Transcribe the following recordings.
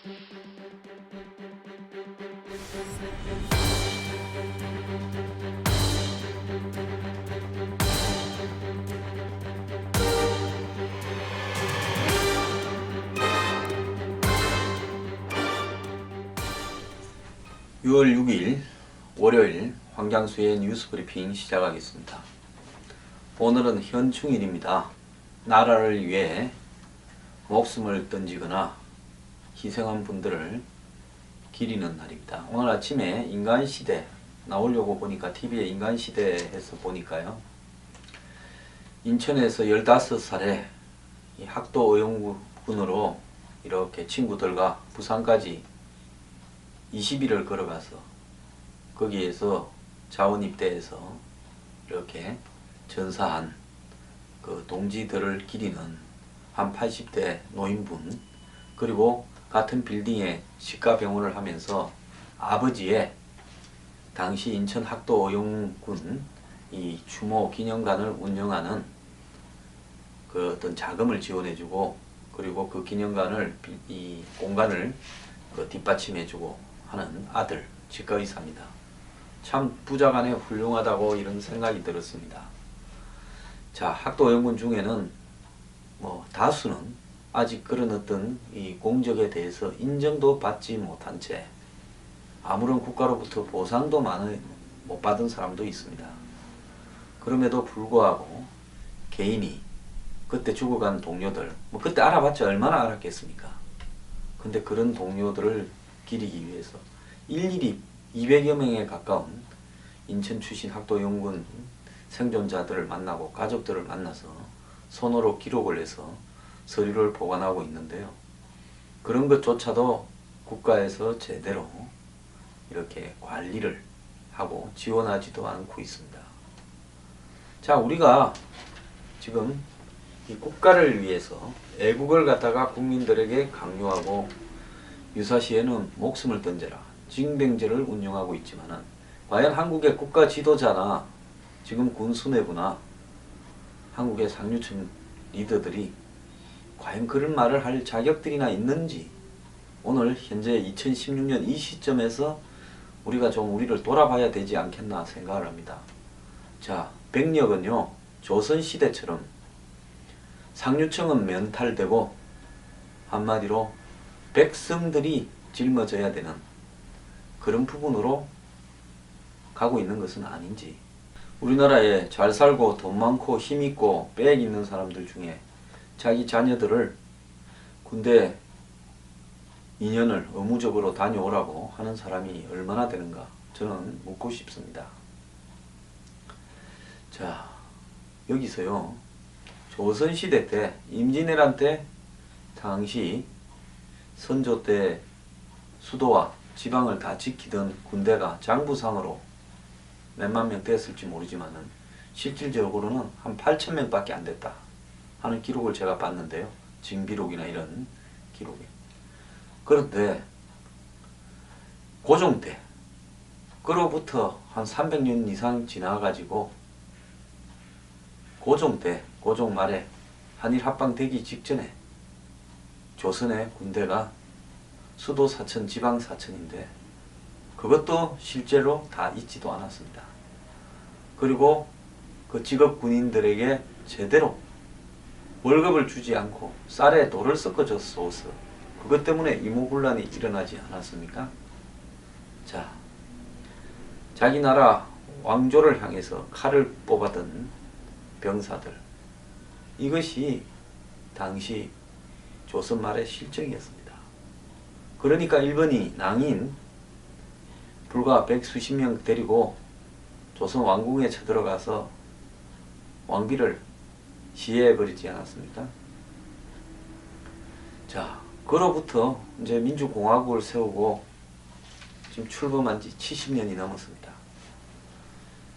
(6월 6일) 월요일 황장수의 뉴스 브리핑 시작하겠습니다. 오늘은 현충일입니다. 나라를 위해 목숨을 던지거나 희생한 분들을 기리는 날입니다. 오늘 아침에 인간시대 나오려고 보니까 TV에 인간시대에서 보니까요, 인천에서 15살에 학도 의용군으로 이렇게 친구들과 부산까지 20일을 걸어가서 거기에서 자원입대해서 이렇게 전사한 그 동지들을 기리는 한 80대 노인분, 그리고 같은 빌딩에 치과병원을 하면서 아버지의 당시 인천 학도 의용군 이 추모 기념관을 운영하는 그 어떤 자금을 지원해주고, 그리고 그 기념관을 이 공간을 그 뒷받침해주고 하는 아들 치과의사입니다. 참 부자간에 훌륭하다고 이런 생각이 들었습니다. 자, 학도 의용군 중에는 다수는 아직 그런 어떤 이 공적에 대해서 인정도 받지 못한 채 아무런 국가로부터 보상도 못 받은 사람도 있습니다. 그럼에도 불구하고 개인이 그때 죽어간 동료들, 그때 알아봤자 얼마나 알았겠습니까? 근데 그런 동료들을 기리기 위해서 일일이 200여 명에 가까운 인천 출신 학도 의용군 생존자들을 만나고 가족들을 만나서 손으로 기록을 해서 서류를 보관하고 있는데요. 그런 것조차도 국가에서 제대로 이렇게 관리를 하고 지원하지도 않고 있습니다. 자, 우리가 지금 이 국가를 위해서 애국을 갖다가 국민들에게 강요하고 유사시에는 목숨을 던져라, 징병제를 운영하고 있지만은, 과연 한국의 국가 지도자나 지금 군 수뇌부나 한국의 상류층 리더들이 과연 그런 말을 할 자격들이나 있는지, 오늘 현재 2016년 이 시점에서 우리가 좀 우리를 돌아봐야 되지 않겠나 생각을 합니다. 자, 백력은요, 조선시대처럼 상류층은 면탈되고 한마디로 백성들이 짊어져야 되는 그런 부분으로 가고 있는 것은 아닌지, 우리나라에 잘 살고 돈 많고 힘있고 빽 있는 사람들 중에 자기 자녀들을 군대 2년을 의무적으로 다녀오라고 하는 사람이 얼마나 되는가, 저는 묻고 싶습니다. 자, 여기서요, 조선시대 때 임진왜란 때 당시 선조 때 수도와 지방을 다 지키던 군대가 장부상으로 몇만 명 됐을지 모르지만은 실질적으로는 한 8,000명 밖에 안 됐다 하는 기록을 제가 봤는데요. 징비록이나 이런 기록에. 그런데 고종 때, 그로부터 한 300년 이상 지나가지고 고종 때, 고종 말에 한일 합방 되기 직전에 조선의 군대가 수도 사천, 지방 사천인데 그것도 실제로 다 있지도 않았습니다. 그리고 그 직업 군인들에게 제대로 월급을 주지 않고 쌀에 돌을 섞어줬소서, 그것 때문에 이모군란이 일어나지 않았습니까? 자, 자기 나라 왕조를 향해서 칼을 뽑아든 병사들, 이것이 당시 조선 말의 실정이었습니다. 그러니까 일본이 낭인 불과 100수십 명 데리고 조선 왕궁에 쳐들어가서 왕비를 시해해버리지 않았습니까? 자, 그로부터 이제 민주공화국을 세우고 지금 출범한 지 70년이 넘었습니다.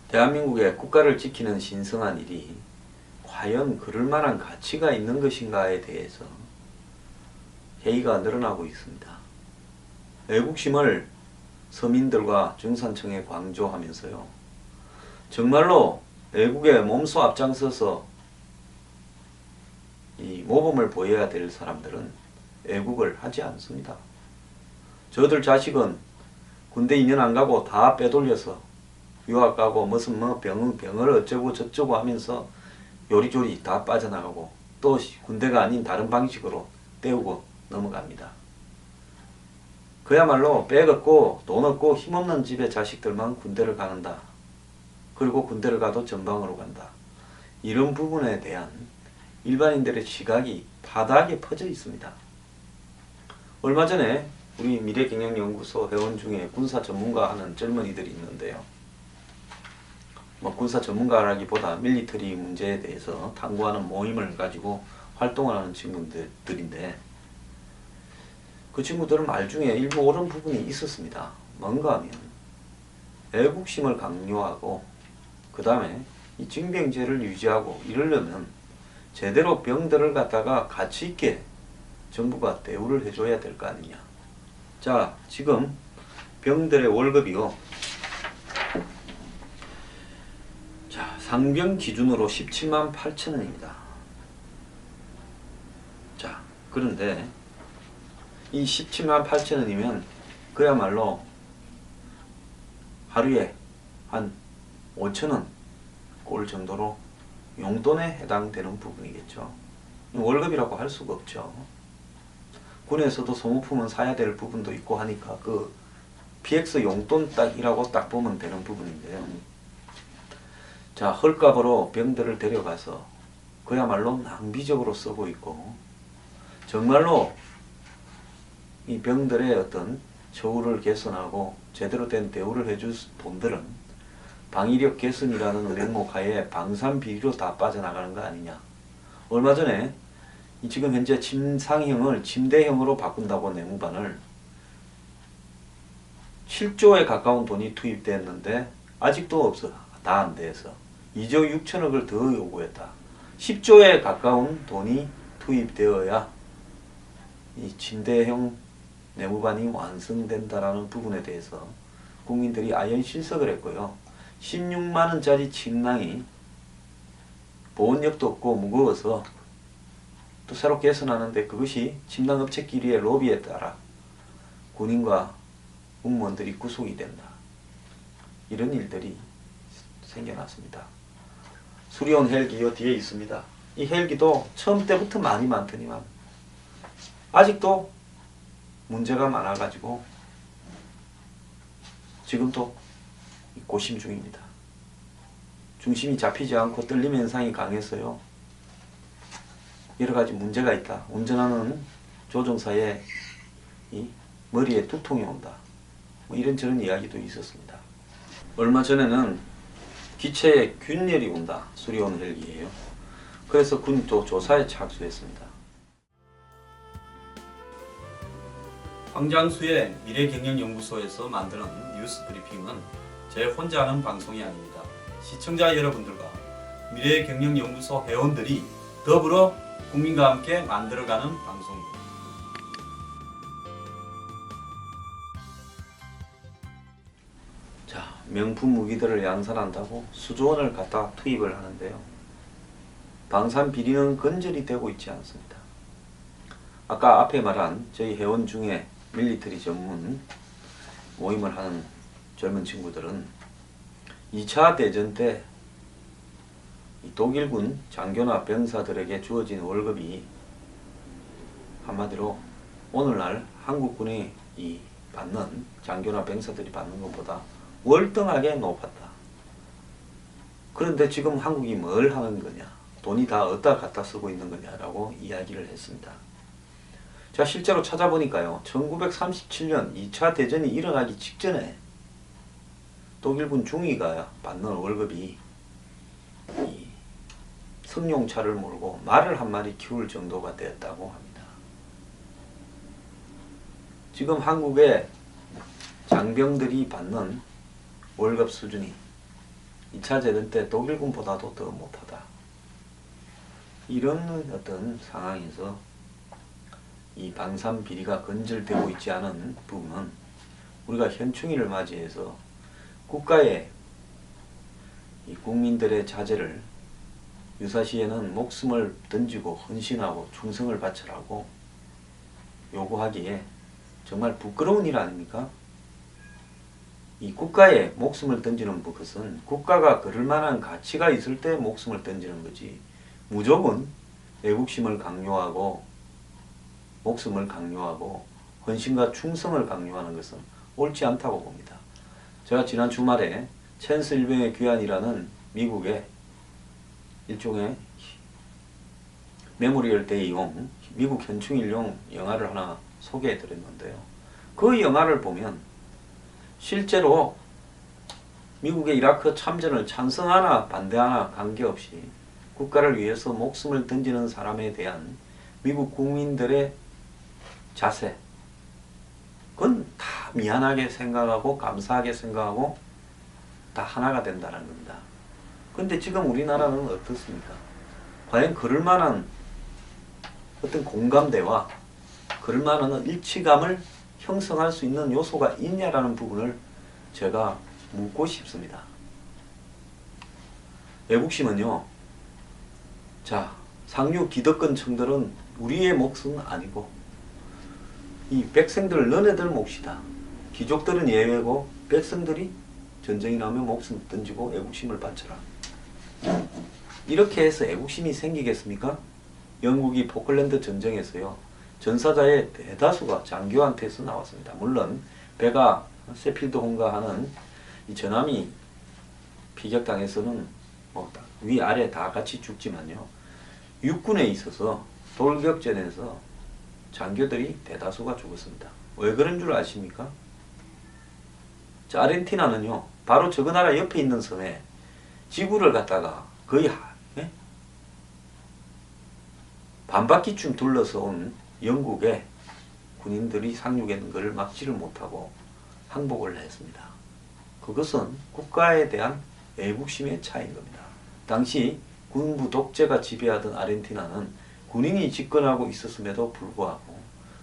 대한민국의 국가를 지키는 신성한 일이 과연 그럴 만한 가치가 있는 것인가에 대해서 회의가 늘어나고 있습니다. 애국심을 서민들과 중산층에 강조하면서요, 정말로 애국에 몸소 앞장서서 이 모범을 보여야 될 사람들은 애국을 하지 않습니다. 저들 자식은 군대 2년 안 가고 다 빼돌려서 유학 가고 무슨 뭐 병을 어쩌고 저쩌고 하면서 요리조리 다 빠져나가고 또 군대가 아닌 다른 방식으로 때우고 넘어갑니다. 그야말로 백 없고 돈 없고 힘없는 집의 자식들만 군대를 가는다. 그리고 군대를 가도 전방으로 간다. 이런 부분에 대한 일반인들의 시각이 바닥에 퍼져 있습니다. 얼마 전에 우리 미래경영연구소 회원 중에 군사 전문가 하는 젊은이들이 있는데요. 군사 전문가라기보다 밀리터리 문제에 대해서 탐구하는 모임을 가지고 활동을 하는 친구들인데 그 친구들은 말 중에 일부 옳은 부분이 있었습니다. 뭔가 하면 애국심을 강요하고 그 다음에 이 징병제를 유지하고 이러려면 제대로 병들을 갖다가 가치 있게 정부가 대우를 해줘야 될 거 아니냐. 자, 지금 병들의 월급이요. 자, 상병 기준으로 17만 8천 원입니다. 자, 그런데 이 17만 8천 원이면 그야말로 하루에 한 5천 원 꼴 정도로 용돈에 해당되는 부분이겠죠. 월급이라고 할 수가 없죠. 군에서도 소모품은 사야 될 부분도 있고 하니까 그 PX 용돈 딱이라고 딱 보면 되는 부분인데요. 자, 헐값으로 병들을 데려가서 그야말로 낭비적으로 쓰고 있고 정말로 이 병들의 어떤 처우를 개선하고 제대로 된 대우를 해줄 돈들은 방위력 개선이라는 명목 하에 방산 비리로 다 빠져나가는 거 아니냐. 얼마 전에 지금 현재 침상형을 침대형으로 바꾼다고 내무반을 7조에 가까운 돈이 투입됐는데 아직도 없어. 다 안 돼서 2조 6천억을 더 요구했다. 10조에 가까운 돈이 투입되어야 이 침대형 내무반이 완성된다라는 부분에 대해서 국민들이 아연 실석을 했고요. 16만원짜리 침낭이 보온력도 없고 무거워서 또 새로 개선하는데 그것이 침낭업체끼리의 로비에 따라 군인과 공무원들이 구속이 된다. 이런 일들이 생겨났습니다. 수리온 헬기요 뒤에 있습니다. 이 헬기도 처음 때부터 많이 많더니만 아직도 문제가 많아가지고 지금도 고심 중입니다. 중심이 잡히지 않고 떨림 현상이 강해서요. 여러가지 문제가 있다. 운전하는 조종사의 이 머리에 두통이 온다. 이런저런 이야기도 있었습니다. 얼마 전에는 기체에 균열이 온다. 수리온 헬기예요. 그래서 군도 조사에 착수했습니다. 황장수의 미래경영연구소에서 만드는 뉴스 브리핑은 제 혼자 하는 방송이 아닙니다. 시청자 여러분들과 미래경영연구소 회원들이 더불어 국민과 함께 만들어가는 방송입니다. 자, 명품 무기들을 양산한다고 수조 원을 갖다 투입을 하는데요. 방산 비리는 근절이 되고 있지 않습니다. 아까 앞에 말한 저희 회원 중에 밀리터리 전문 모임을 하는 젊은 친구들은 2차 대전 때 독일군 장교나 병사들에게 주어진 월급이 한마디로 오늘날 한국군이 받는 장교나 병사들이 받는 것보다 월등하게 높았다. 그런데 지금 한국이 뭘 하는 거냐, 돈이 다 어디다 갖다 쓰고 있는 거냐라고 이야기를 했습니다. 자, 실제로 찾아보니까요, 1937년 2차 대전이 일어나기 직전에 독일군 중위가 받는 월급이 이 승용차를 몰고 말을 한 마리 키울 정도가 되었다고 합니다. 지금 한국의 장병들이 받는 월급 수준이 2차 대전 때 독일군보다도 더 못하다. 이런 어떤 상황에서 이 방산 비리가 근절되고 있지 않은 부분은 우리가 현충일을 맞이해서 국가의 이 국민들의 자제를 유사시에는 목숨을 던지고 헌신하고 충성을 바쳐라고 요구하기에 정말 부끄러운 일 아닙니까? 이 국가에 목숨을 던지는 것은 국가가 그럴 만한 가치가 있을 때 목숨을 던지는 거지, 무조건 애국심을 강요하고 목숨을 강요하고 헌신과 충성을 강요하는 것은 옳지 않다고 봅니다. 제가 지난 주말에 챈스 일병의 귀환이라는 미국의 일종의 메모리얼 데이용 미국 현충일용 영화를 하나 소개해 드렸는데요. 그 영화를 보면 실제로 미국의 이라크 참전을 찬성하나 반대하나 관계없이 국가를 위해서 목숨을 던지는 사람에 대한 미국 국민들의 자세, 그건 다 미안하게 생각하고 감사하게 생각하고 다 하나가 된다는 겁니다. 근데 지금 우리나라는 어떻습니까? 과연 그럴 만한 어떤 공감대와 그럴 만한 일치감을 형성할 수 있는 요소가 있냐라는 부분을 제가 묻고 싶습니다. 애국심은요, 자, 상류 기득권 층들은 우리의 몫은 아니고 이 백성들 너네들 몫이다. 귀족들은 예외고 백성들이 전쟁이 나면 목숨 던지고 애국심을 바쳐라. 이렇게 해서 애국심이 생기겠습니까? 영국이 포클랜드 전쟁에서요, 전사자의 대다수가 장교한테서 나왔습니다. 물론 배가 세필드 홍가하는 이 저남이 피격당해서는 뭐 위아래 다 같이 죽지만요, 육군에 있어서 돌격전에서 장교들이 대다수가 죽었습니다. 왜 그런 줄 아십니까? 자, 아르헨티나는요, 바로 저 나라 옆에 있는 섬에 지구를 갖다가 거의 반바퀴쯤 둘러서 온 영국의 군인들이 상륙에 있는 것을 막지를 못하고 항복을 했습니다. 그것은 국가에 대한 애국심의 차이인 겁니다. 당시 군부 독재가 지배하던 아르헨티나는 군인이 집권하고 있었음에도 불구하고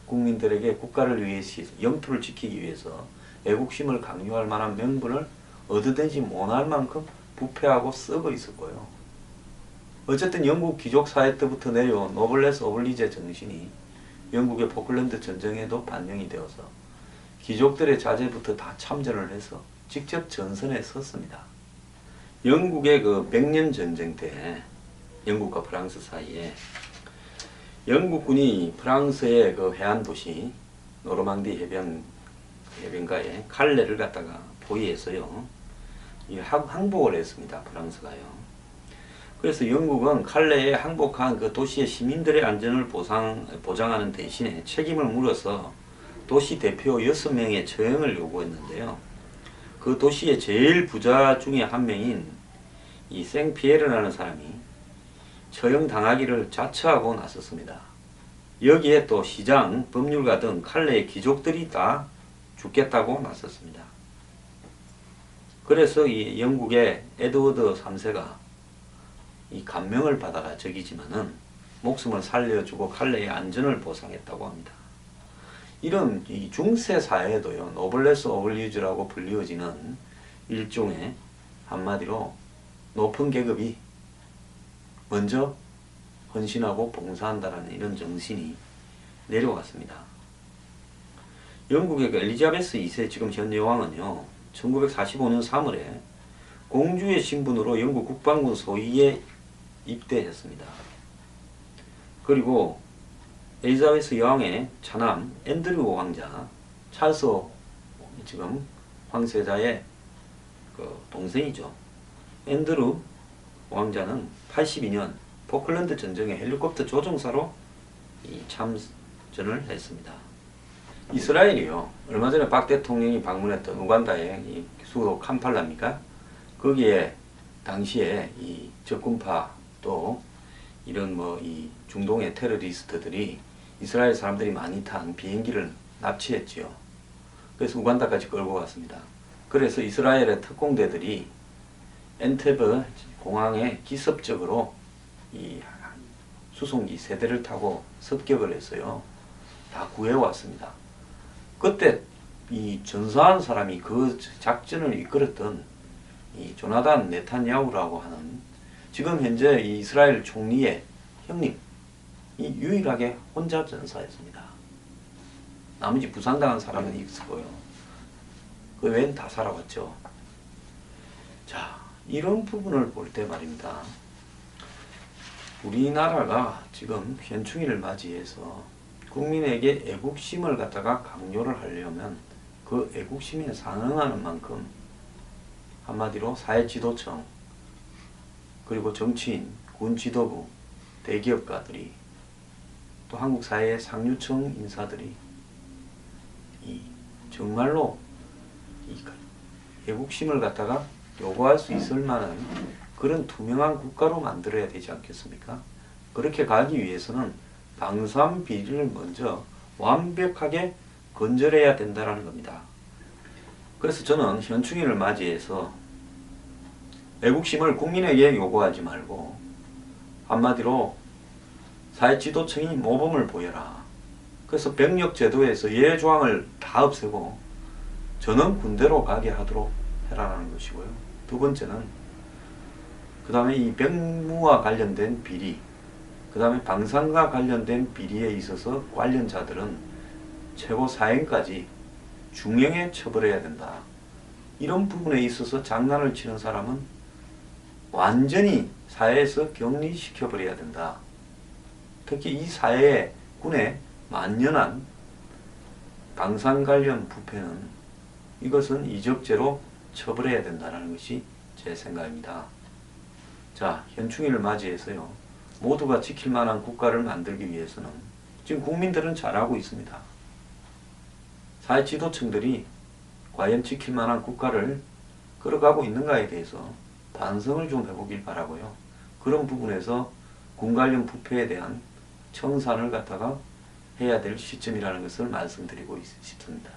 국민들에게 국가를 위해서 영토를 지키기 위해서 애국심을 강요할 만한 명분을 얻어내지 못할 만큼 부패하고 썩어 있었고요. 어쨌든 영국 귀족 사회 때부터 내려온 노블레스 오블리제 정신이 영국의 포클랜드 전쟁에도 반영이 되어서 귀족들의 자제부터 다 참전을 해서 직접 전선에 섰습니다. 영국의 그 백년 전쟁 때 영국과 프랑스 사이에 영국군이 프랑스의 그 해안 도시 노르망디 해변가에 칼레를 갖다가 포위해서요, 항복을 했습니다. 프랑스가요. 그래서 영국은 칼레에 항복한 그 도시의 시민들의 안전을 보장하는 대신에 책임을 물어서 도시 대표 6명의 처형을 요구했는데요. 그 도시의 제일 부자 중에 한 명인 이 생피에르라는 사람이 처형당하기를 자처하고 나섰습니다. 여기에 또 시장, 법률가 등 칼레의 귀족들이 다 죽겠다고 나섰습니다. 그래서 이 영국의 에드워드 3세가 이 감명을 받아가 적이지만은 목숨을 살려주고 칼레의 안전을 보상했다고 합니다. 이런 이 중세 사회에도요, 노블레스 오블리주라고 불리워지는 일종의 한마디로 높은 계급이 먼저 헌신하고 봉사한다라는 이런 정신이 내려왔습니다. 영국의 그 엘리자베스 2세 지금 현 여왕은요, 1945년 3월에 공주의 신분으로 영국 국방군 소위에 입대했습니다. 그리고 엘리자베스 여왕의 차남 앤드류 왕자, 찰스 지금 황세자의 그 동생이죠. 앤드류 왕자는 82년 포클랜드 전쟁의 헬리콥터 조종사로 이 참전을 했습니다. 이스라엘이요, 얼마 전에 박 대통령이 방문했던 우간다의 이 수도 캄팔라입니까? 거기에 당시에 이 적군파 또 이런 뭐 이 중동의 테러리스트들이 이스라엘 사람들이 많이 탄 비행기를 납치했지요. 그래서 우간다까지 끌고 갔습니다. 그래서 이스라엘의 특공대들이 엔테브 공항에 기습적으로 이 수송기 세대를 타고 습격을 했어요. 다 구해왔습니다. 그때 이 전사한 사람이 그 작전을 이끌었던 이 조나단 네탄야후라고 하는 지금 현재 이 이스라엘 총리의 형님, 이 유일하게 혼자 전사했습니다. 나머지 부상당한 사람은 있고요. 그 외엔 다 살아왔죠. 자, 이런 부분을 볼 때 말입니다. 우리나라가 지금 현충일을 맞이해서 국민에게 애국심을 갖다가 강요를 하려면 그 애국심에 상응하는 만큼 한마디로 사회지도청, 그리고 정치인, 군지도부, 대기업가들이, 또 한국 사회의 상류층 인사들이 정말로 애국심을 갖다가 요구할 수 있을 만한 그런 투명한 국가로 만들어야 되지 않겠습니까? 그렇게 가기 위해서는 방산 비리를 먼저 완벽하게 건절해야 된다는 겁니다. 그래서 저는 현충일을 맞이해서 애국심을 국민에게 요구하지 말고 한마디로 사회지도청이 모범을 보여라. 그래서 병력제도에서 예조항을 다 없애고 전원 군대로 가게 하도록 해라는 것이고요. 두 번째는 그 다음에 이 병무와 관련된 비리, 그 다음에 방산과 관련된 비리에 있어서 관련자들은 최고 사형까지 중형에 처벌해야 된다. 이런 부분에 있어서 장난을 치는 사람은 완전히 사회에서 격리시켜버려야 된다. 특히 이 사회에 군에 만연한 방산 관련 부패는 이것은 이적죄로 처벌해야 된다는 것이 제 생각입니다. 자, 현충일을 맞이해서요, 모두가 지킬 만한 국가를 만들기 위해서는 지금 국민들은 잘하고 있습니다. 사회 지도층들이 과연 지킬 만한 국가를 끌어가고 있는가에 대해서 반성을 좀 해보길 바라고요. 그런 부분에서 군 관련 부패에 대한 청산을 갖다가 해야 될 시점이라는 것을 말씀드리고 싶습니다.